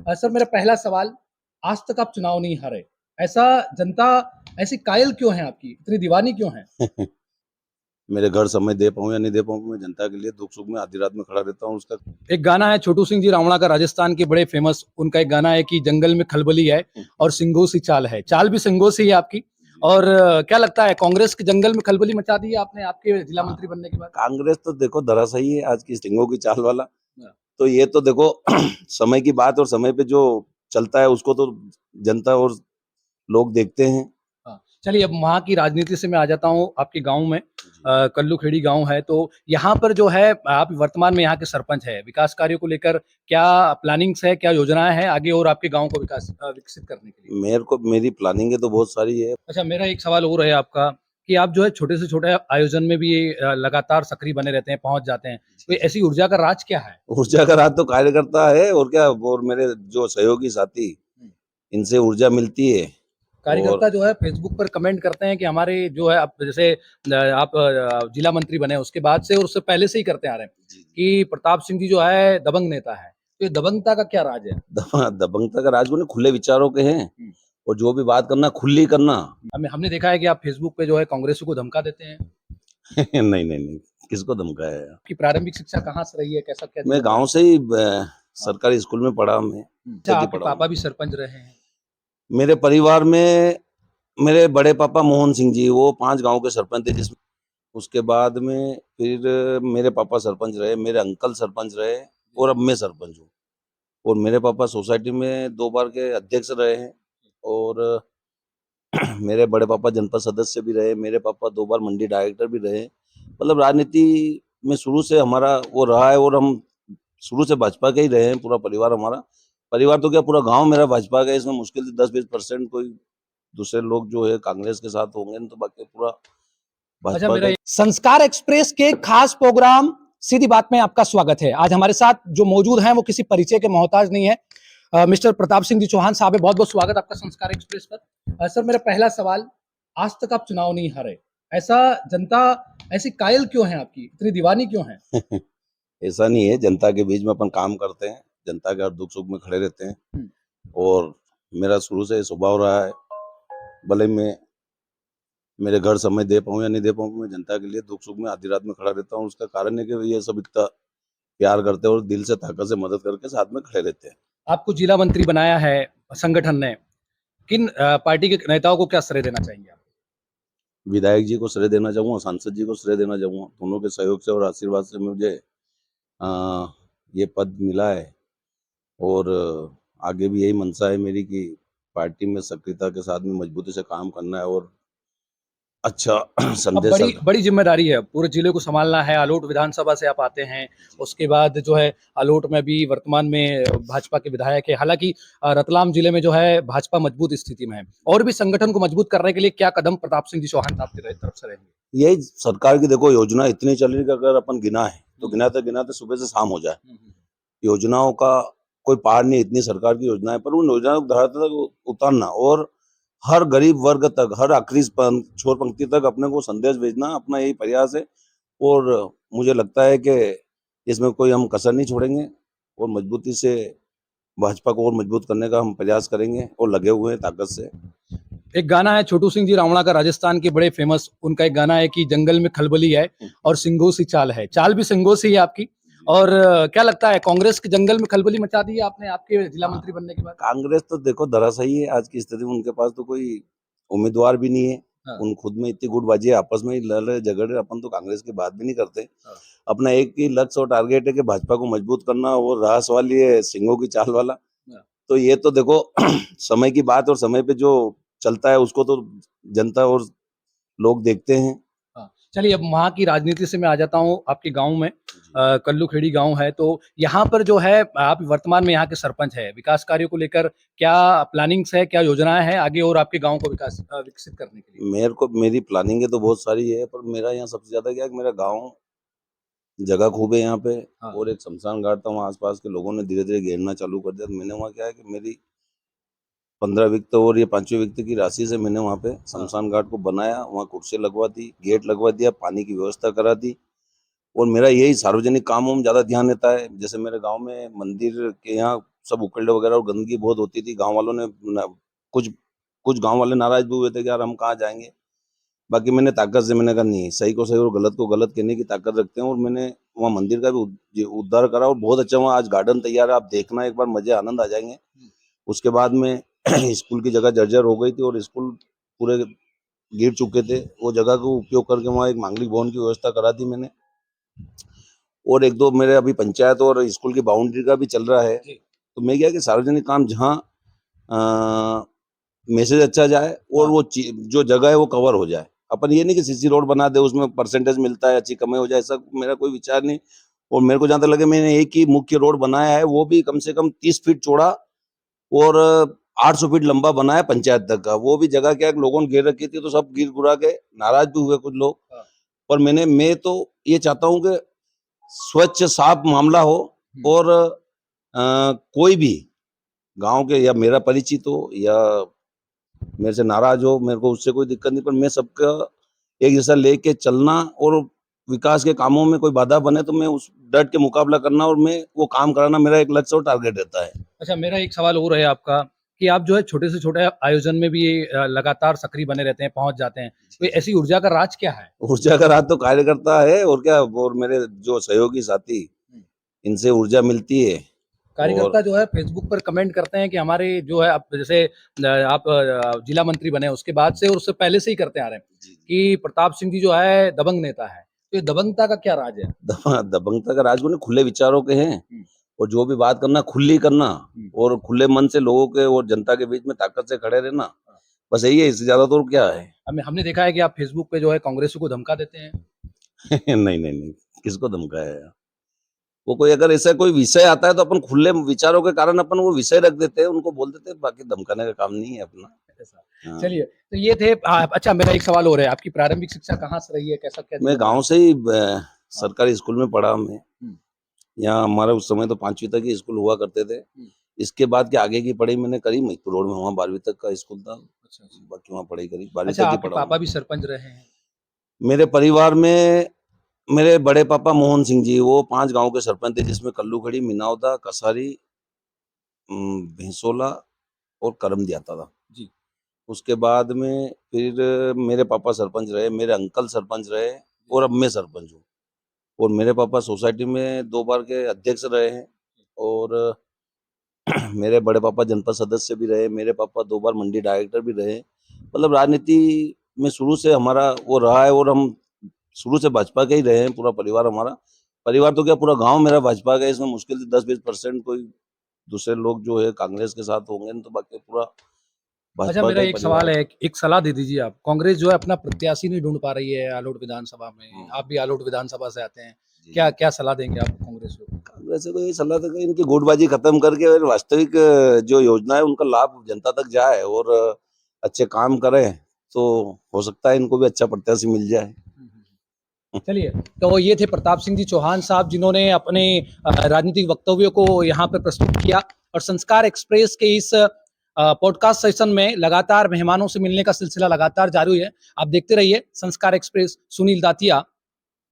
Sir मेरा पहला सवाल, आज तक आप चुनाव नहीं हारे। ऐसा जनता ऐसी कायल क्यों है आपकी? इतनी दीवानी क्यों है? मेरे घर समय दे पाऊँ या नहीं दे पाऊँ, मैं जनता के लिए दुख-सुख में आधी रात में खड़ा रहता हूँ। उसका एक गाना है छोटू सिंह जी रावणा का, राजस्थान के बड़े फेमस, उनका एक गाना है कि जंगल में खलबली है और सिंगों सी चाल है। चाल भी सिंगों सी है आपकी। और क्या लगता है कांग्रेस के जंगल में खलबली मचा दी है आपने आपके जिला हाँ, मंत्री बनने के बाद? कांग्रेस तो देखो धराशायी है आज की सिंगों की चाल वाला। हाँ। तो ये तो देखो समय की बात और समय पे जो चलता है उसको तो जनता और लोग देखते हैं। हाँ, चलिए अब वहाँ की राजनीति से मैं आ जाता हूँ आपके गाँव में। कल्लू खेड़ी गाँव है, तो यहाँ पर जो है आप वर्तमान में यहाँ के सरपंच हैं। विकास कार्यों को लेकर क्या प्लानिंग्स है, क्या योजनाएँ हैं आगे और आपके गाँव को विकसित करने के लिए? मेरी प्लानिंग तो बहुत सारी है। अच्छा, मेरा एक सवाल और है आपका कि आप जो है छोटे से छोटे आयोजन में भी लगातार सक्रिय बने रहते हैं, पहुँच जाते हैं। तो ऐसी ऊर्जा का राज क्या है? ऊर्जा का राज तो कार्यकर्ता है और क्या, और मेरे जो सहयोगी साथी, हुँ। इनसे ऊर्जा मिलती है। और कार्यकर्ता जो है फेसबुक पर कमेंट करते हैं कि हमारे जो है आप जैसे आप जिला मंत्री बने उसके बाद से और उससे पहले से ही करते आ रहे हैं जी, जी। कि प्रताप सिंह जी जो है दबंग नेता है। तो ये दबंगता का क्या राज है? दबंगता का राज को नहीं, खुले विचारों के हैं हुँ। और जो भी बात करना खुली करना। हमने देखा है कि आप फेसबुक पे जो है कांग्रेसियों को धमका देते हैं। नहीं, नहीं, नहीं, किसको धमकाया है? आपकी प्रारंभिक शिक्षा कहाँ से रही है? कैसा क्या मैं जीवन रहा? गाँव से ही हाँ। सरकारी स्कूल में पढ़ा मैं, अच्छा, तक ही आपके पढ़ा पापा हूँ। भी सरपंच रहे हैं। मेरे परिवार में मेरे बड़े पापा मोहन सिंह जी, वो 5 गाँव के सरपंच थे, जिसमें उसके बाद में फिर मेरे पापा सरपंच रहे, मेरे अंकल सरपंच रहे और अब मैं सरपंच हूँ। और मेरे पापा सोसाइटी में 2 बार के अध्यक्ष रहे हैं और मेरे बड़े पापा जनपद सदस्य भी रहे, मेरे पापा 2 बार मंडी डायरेक्टर भी रहे। मतलब राजनीति में शुरू से हमारा वो रहा है और हम शुरू से भाजपा के ही रहे हैं, पूरा परिवार हमारा। परिवार तो क्या, पूरा गाँव मेरा भाजपा का है, इसमें मुश्किल से 10-20% कोई दूसरे लोग जो है कांग्रेस के साथ होंगे, नहीं तो बाकी पूरा अच्छा, भाजपा का मेरा ही। संस्कार एक्सप्रेस के खास प्रोग्राम सीधी बात में आपका स्वागत है। आज हमारे साथ जो मौजूद हैं वो किसी परिचय के मोहताज नहीं है। मिस्टर प्रताप सिंह जी चौहान साहब है, बहुत बहुत स्वागत आपका संस्कार एक्सप्रेस पर। सर मेरा पहला सवाल, आज तक आप चुनाव नहीं हारे। ऐसा जनता ऐसी कायल क्यों है आपकी? इतनी दीवानी क्यों है? ऐसा नहीं है, जनता के बीच में अपन काम करते हैं, जनता के हर दुख-सुख में खड़े रहते हैं हम्म। और मेरा शुरू से स्वभाव रहा है, भले मैं मेरे घर समय दे पाऊँ या नहीं दे पाऊँ, मैं जनता के लिए दुख-सुख में आधी रात में खड़ा रहता हूँ। उसका कारण है कि ये सब इतना प्यार करते हैं और दिल से ताकत से मदद करके साथ में खड़े रहते हैं। आपको जिला मंत्री बनाया है संगठन ने, किन पार्टी के नेताओं को क्या श्रेय देना चाहेंगे आप? विधायक जी को श्रेय देना चाहूँगा, सांसद जी को श्रेय देना चाहूँगा। दोनों के सहयोग से और आशीर्वाद से मुझे अ, ये पद मिला है और आगे भी यही मंशा है मेरी कि पार्टी में सक्रियता के साथ में मजबूती से काम करना है और अच्छा अब संदेश बड़ी सरकार। बड़ी जिम्मेदारी है, पूरे जिले को संभालना है। आलोट विधानसभा से आप आते हैं, उसके बाद जो है आलोट में भी वर्तमान में भाजपा के विधायक है। हालांकि रतलाम जिले में जो है भाजपा मजबूत स्थिति में है। और भी संगठन को मजबूत करने के लिए क्या कदम प्रताप सिंह जी चौहान साहब की तरफ से रहेंगे? यही सरकार की देखो योजना इतनी चल रही है कि अगर अपन गिनाए तो गिनाते-गिनाते सुबह से शाम हो जाए। योजनाओं का कोई पार नहीं, इतनी सरकार की योजना है, पर उन योजनाओं को धरातल तक उतारना और हर गरीब वर्ग तक, हर आखिरी छोर पंक्ति तक अपने को संदेश भेजना, अपना यही प्रयास है और मुझे लगता है कि इसमें कोई हम कसर नहीं छोड़ेंगे और मजबूती से भाजपा को और मजबूत करने का हम प्रयास करेंगे और लगे हुए हैं ताकत से। एक गाना है छोटू सिंह जी रावणा का, राजस्थान के बड़े फेमस, उनका एक गाना है कि जंगल में खलबली है और सिंगों सी चाल है। चाल भी सिंगों सी है आपकी। और क्या लगता है कांग्रेस के जंगल में खलबली मचा दी है आपने आपके जिला हाँ, मंत्री बनने के बाद? कांग्रेस तो देखो धराशायी है आज की स्थिति में, उनके पास तो कोई उम्मीदवार भी नहीं है। हाँ, उन खुद में इतनी गुटबाजी है, आपस में ही लड़ रहे झगड़ रहे। अपन तो कांग्रेस की बात भी नहीं करते। हाँ। अपना एक ही लक्ष्य और टारगेट है कि भाजपा को मजबूत करना, वो रहा सवाल ये सिंगों की चाल वाला। हाँ। तो ये तो देखो समय की बात और समय पे जो चलता है उसको तो जनता और लोग देखते हैं। हाँ, चलिए अब वहाँ की राजनीति से मैं आ जाता हूँ आपके गाँव में। कल्लू खेड़ी गाँव है, तो यहाँ पर जो है आप वर्तमान में यहाँ के सरपंच हैं। विकास कार्यों को लेकर क्या प्लानिंग्स है, क्या योजनाएँ हैं आगे और आपके गाँव को विकसित करने के लिए? मेरी प्लानिंग तो बहुत सारी है, पर मेरा यहाँ सबसे ज्यादा क्या है कि मेरा गाँव जगह खूब है यहाँ पे हाँ, और एक शमशान घाट था, वहाँ आसपास के लोगों ने धीरे-धीरे घेरना चालू कर दिया। तो मैंने वहाँ क्या है कि मेरी 15 वित्त और ये 5वें वित्त की राशि से मैंने वहाँ पे हाँ। शमशान घाट को बनाया, वहाँ कुर्सी लगवा दी, गेट लगवा दिया, पानी की व्यवस्था करा दी और मेरा यही सार्वजनिक कामों में ज़्यादा ध्यान रहता है। जैसे मेरे गाँव में मंदिर के यहाँ सब उकल्डे वगैरह और गंदगी बहुत होती थी। गाँव वालों ने कुछ कुछ गाँव वाले नाराज भी हुए थे कि यार हम कहाँ जाएंगे। बाकी मैंने ताकत से मैंने कहा नहीं, सही को सही और गलत को गलत कहने की ताकत रखते हैं, और मैंने वहाँ मंदिर का भी उद्धार करा और बहुत अच्छा वहाँ आज गार्डन तैयार है। आप देखना एक बार, मजे आनंद आ जाएंगे। उसके बाद में स्कूल की जगह जर्जर हो गई थी और स्कूल पूरे गिर चुके थे। वो जगह को उपयोग करके वहाँ एक मांगलिक भवन की व्यवस्था करा दी मैंने, और एक दो मेरे अभी पंचायत और स्कूल की बाउंड्री का भी चल रहा है। तो मैं क्या कि सार्वजनिक काम जहाँ मैसेज अच्छा जाए और वो जो जगह है वो कवर हो जाए। अपन ये नहीं कि सीसी रोड बना दे उसमें परसेंटेज मिलता है अच्छी कमाई हो जाए, ऐसा मेरा कोई विचार नहीं। और मेरे को जहाँ तक लगे, मैंने एक ही मुख्य रोड बनाया है, वो भी कम से कम 30 फीट चौड़ा और 800 फीट लंबा बनाया पंचायत तक का। वो भी जगह क्या है, लोगों ने घेर रखी थी तो सब गिर गुरा के नाराज भी हुए कुछ लोग। पर मैं तो ये चाहता हूँ कि स्वच्छ साफ मामला हो, और कोई भी गांव के या मेरा परिचित हो या मेरे से नाराज हो, मेरे को उससे कोई दिक्कत नहीं, पर मैं सबका एक जैसा लेके चलना, और विकास के कामों में कोई बाधा बने तो मैं उस डट के मुकाबला करना और मैं वो काम कराना, मेरा एक लक्ष्य और टारगेट रहता है। अच्छा, मेरा एक सवाल और है आपका कि आप जो है छोटे से छोटे आयोजन में भी लगातार सक्रिय बने रहते हैं, पहुंच जाते हैं। तो ऐसी ऊर्जा का राज क्या है? ऊर्जा का रात तो कार्यकर्ता है और क्या, और मेरे जो सहयोगी साथी, इनसे ऊर्जा मिलती है। कार्यकर्ता और जो है फेसबुक पर कमेंट करते हैं कि हमारे जो है, आप जैसे आप जिला मंत्री बने उसके बाद से और उससे पहले से ही करते आ रहे हैं कि प्रताप सिंह जी जो है दबंग नेता है। तो ये दबंगता का क्या राज है? दबंगता का राजगुण खुले विचारों के हैं, और जो भी बात करना खुली करना, और खुले मन से लोगों के और जनता के बीच में ताकत से खड़े रहना, बस यही है। इससे ज्यादा तो क्या है। हमने देखा है कि आप फेसबुक पे जो है कांग्रेस को धमका देते हैं। नहीं नहीं नहीं, किसको धमकाया है? वो कोई अगर ऐसा कोई विषय आता है तो अपन खुले विचारों के कारण अपन वो विषय रख देते हैं, उनको बोल देते हैं, बाकी धमकाने का काम नहीं है अपना। ऐसा। हाँ। चलिए, तो ये थे अच्छा, मेरा एक सवाल और है, आपकी प्रारंभिक शिक्षा कहाँ से रही है, कैसा क्या मैं जीवन गांव रहा? से ही सरकारी स्कूल में पढ़ा मैं। हम्म, यहाँ हमारे उस समय तो 5वीं तक ही स्कूल हुआ करते थे। इसके बाद के आगे की पढ़ाई मैंने करी महिदपुर रोड में, वहाँ 12वीं तक का स्कूल था। अच्छा अच्छा। बाकी वहाँ पढ़ाई करी, 12वीं अच्छा, तक ही आपके पढ़ा हूँ। पापा भी सरपंच रहे हैं? मेरे परिवार में मेरे बड़े पापा मोहन सिंह जी, वो 5 गांव के सरपंच थे, जिसमें कल्लूखड़ी, मिनावदा, कसारी, भैंसोला और करमदी आता था। जी। उसके बाद में फिर मेरे पापा सरपंच रहे, मेरे अंकल सरपंच रहे, और अब मैं सरपंच हूँ। और मेरे पापा सोसाइटी में 2 बार के अध्यक्ष रहे हैं, और मेरे बड़े पापा जनपद सदस्य भी रहे, मेरे पापा 2 बार मंडी डायरेक्टर भी रहे। मतलब राजनीति में शुरू से हमारा वो रहा है, और हम शुरू से भाजपा के ही रहे हैं, पूरा परिवार हमारा। परिवार तो क्या, पूरा गांव मेरा भाजपा का है। इसमें मुश्किल से 10-20% कोई दूसरे लोग जो है कांग्रेस के साथ होंगे, नहीं तो बाकी पूरा अच्छा, भाजपा मेरा का ही एक परिवार सवाल है। है, एक सलाह दे दीजिए आप। कांग्रेस जो है अपना प्रत्याशी नहीं ढूंढ पा रही है आलोट विधानसभा में। आप भी आलोट विधानसभा से आते हैं, जी क्या जी। क्या सलाह देंगे आप कांग्रेस को? कांग्रेस से तो यही सलाह था कि इनकी गुटबाजी खत्म करके और वास्तविक जो योजना है उनका लाभ जनता तक जाए, और अच्छे काम करें, तो हो सकता है इनको भी अच्छा प्रत्याशी मिल जाए। चलिए, तो ये थे प्रताप सिंह जी चौहान साहब, जिन्होंने अपने राजनीतिक वक्तव्यों को यहाँ पे प्रस्तुत किया। और संस्कार एक्सप्रेस के इस पॉडकास्ट सेशन में लगातार मेहमानों से मिलने का सिलसिला लगातार जारी है। आप देखते रहिए संस्कार एक्सप्रेस। सुनील दातिया,